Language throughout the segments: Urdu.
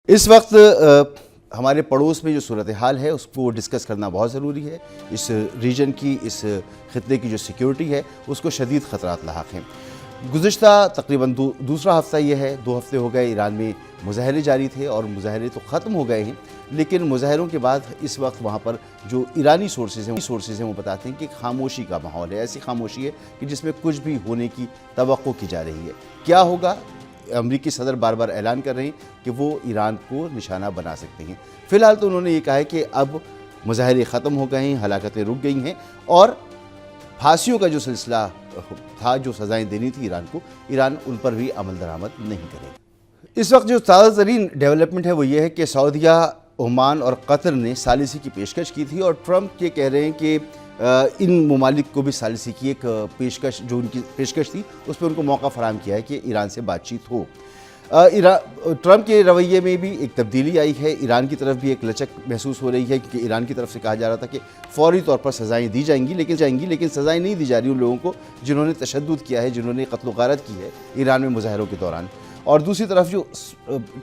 اس وقت ہمارے پڑوس میں جو صورتحال ہے اس کو ڈسکس کرنا بہت ضروری ہے۔ اس ریجن کی، اس خطے کی جو سیکیورٹی ہے اس کو شدید خطرات لاحق ہیں۔ گزشتہ تقریباً دوسرا ہفتہ یہ ہے، 2 ہفتے ہو گئے ایران میں مظاہرے جاری تھے اور مظاہرے تو ختم ہو گئے ہیں، لیکن مظاہروں کے بعد اس وقت وہاں پر جو ایرانی سورسز ہیں وہ بتاتے ہیں کہ خاموشی کا ماحول ہے، ایسی خاموشی ہے کہ جس میں کچھ بھی ہونے کی توقع کی جا رہی ہے۔ کیا ہوگا؟ امریکی صدر بار بار اعلان کر رہے ہیں کہ وہ ایران کو نشانہ بنا سکتے ہیں۔ فی الحال تو انہوں نے یہ کہا ہے کہ اب مظاہرے ختم ہو گئے ہیں، ہلاکتیں رک گئی ہیں، اور پھانسیوں کا جو سلسلہ تھا، جو سزائیں دینی تھی ایران کو، ایران ان پر بھی عمل درآمد نہیں کرے گا۔ اس وقت جو تازہ ترین ڈیولپمنٹ ہے وہ یہ ہے کہ سعودیہ، عمان اور قطر نے ثالثی کی پیشکش کی تھی، اور ٹرمپ یہ کہہ رہے ہیں کہ ان ممالک کو بھی ثالثی کی ایک پیشکش، جو ان کی پیشکش تھی اس پہ ان کو موقع فراہم کیا ہے کہ ایران سے بات چیت ہو۔ ٹرمپ کے رویے میں بھی ایک تبدیلی آئی ہے، ایران کی طرف بھی ایک لچک محسوس ہو رہی ہے، کیونکہ ایران کی طرف سے کہا جا رہا تھا کہ فوری طور پر سزائیں دی جائیں گی، لیکن سزائیں نہیں دی جا رہی ان لوگوں کو جنہوں نے تشدد کیا ہے، جنہوں نے قتل و غارت کی ہے ایران میں مظاہروں کے دوران۔ اور دوسری طرف جو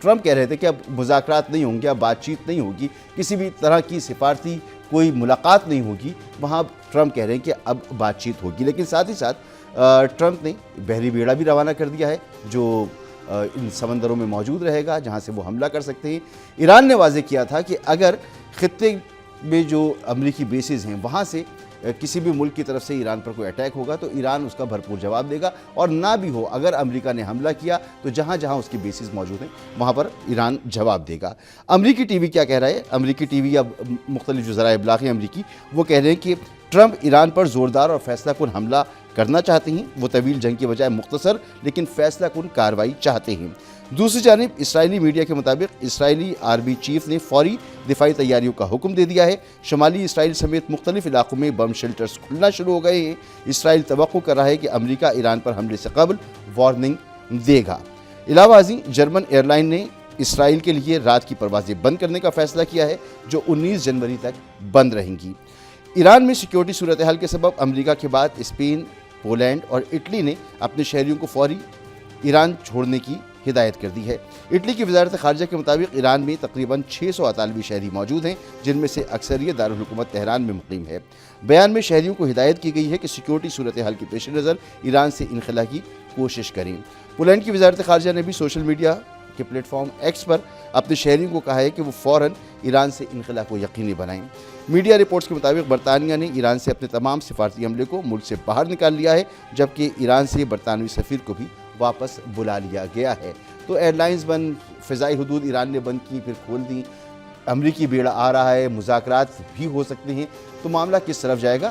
ٹرمپ کہہ رہے تھے کہ اب مذاکرات نہیں ہوں گے، اب بات چیت نہیں ہوگی، کسی بھی طرح کی سفارتی کوئی ملاقات نہیں ہوگی، وہاں ٹرمپ کہہ رہے ہیں کہ اب بات چیت ہوگی۔ لیکن ساتھ ہی ساتھ ٹرمپ نے بحری بیڑا بھی روانہ کر دیا ہے جو ان سمندروں میں موجود رہے گا، جہاں سے وہ حملہ کر سکتے ہیں۔ ایران نے واضح کیا تھا کہ اگر خطے میں جو امریکی بیسز ہیں وہاں سے کسی بھی ملک کی طرف سے ایران پر کوئی اٹیک ہوگا تو ایران اس کا بھرپور جواب دے گا، اور نہ بھی ہو اگر امریکہ نے حملہ کیا تو جہاں جہاں اس کی بیسز موجود ہیں وہاں پر ایران جواب دے گا۔ امریکی ٹی وی کیا کہہ رہا ہے؟ امریکی ٹی وی یا مختلف جو ذرائع ابلاغ ہیں امریکی، وہ کہہ رہے ہیں کہ ٹرمپ ایران پر زوردار اور فیصلہ کن حملہ کرنا چاہتے ہیں، وہ طویل جنگ کے بجائے مختصر لیکن فیصلہ کن کارروائی چاہتے ہیں۔ دوسری جانب اسرائیلی میڈیا کے مطابق اسرائیلی آرمی چیف نے فوری دفاعی تیاریوں کا حکم دے دیا ہے۔ شمالی اسرائیل سمیت مختلف علاقوں میں بم شیلٹرز کھلنا شروع ہو گئے ہیں۔ اسرائیل توقع کر رہا ہے کہ امریکہ ایران پر حملے سے قبل وارننگ دے گا۔ علاوہ ازیں جرمن ایئر لائن نے اسرائیل کے لیے رات کی پروازیں بند کرنے کا فیصلہ کیا ہے، جو 19 جنوری تک بند رہیں گی۔ ایران میں سیکیورٹی صورتحال کے سبب امریکہ کے بعد اسپین، پولینڈ اور اٹلی نے اپنے شہریوں کو فوری ایران چھوڑنے کی ہدایت کر دی ہے۔ اٹلی کی وزارت خارجہ کے مطابق ایران میں تقریباً 600 اطالوی شہری موجود ہیں، جن میں سے اکثریت دارالحکومت تہران میں مقیم ہے۔ بیان میں شہریوں کو ہدایت کی گئی ہے کہ سیکیورٹی صورتحال کے پیش نظر ایران سے انخلا کی کوشش کریں۔ پولینڈ کی وزارت خارجہ نے بھی سوشل میڈیا کے پلیٹ فارم ایکس پر اپنے شہریوں کو کہا ہے کہ وہ فوراً ایران سے انخلا کو یقینی بنائیں۔ میڈیا رپورٹس کے مطابق برطانیہ نے ایران سے اپنے تمام سفارتی عملے کو ملک سے باہر نکال لیا ہے، جبکہ ایران سے برطانوی سفیر کو بھی واپس بلا لیا گیا ہے۔ تو ایئر لائنز بند، فضائی حدود ایران نے بند کی، پھر کھول دیں، امریکی بیڑا آ رہا ہے، مذاکرات بھی ہو سکتے ہیں، تو معاملہ کس طرف جائے گا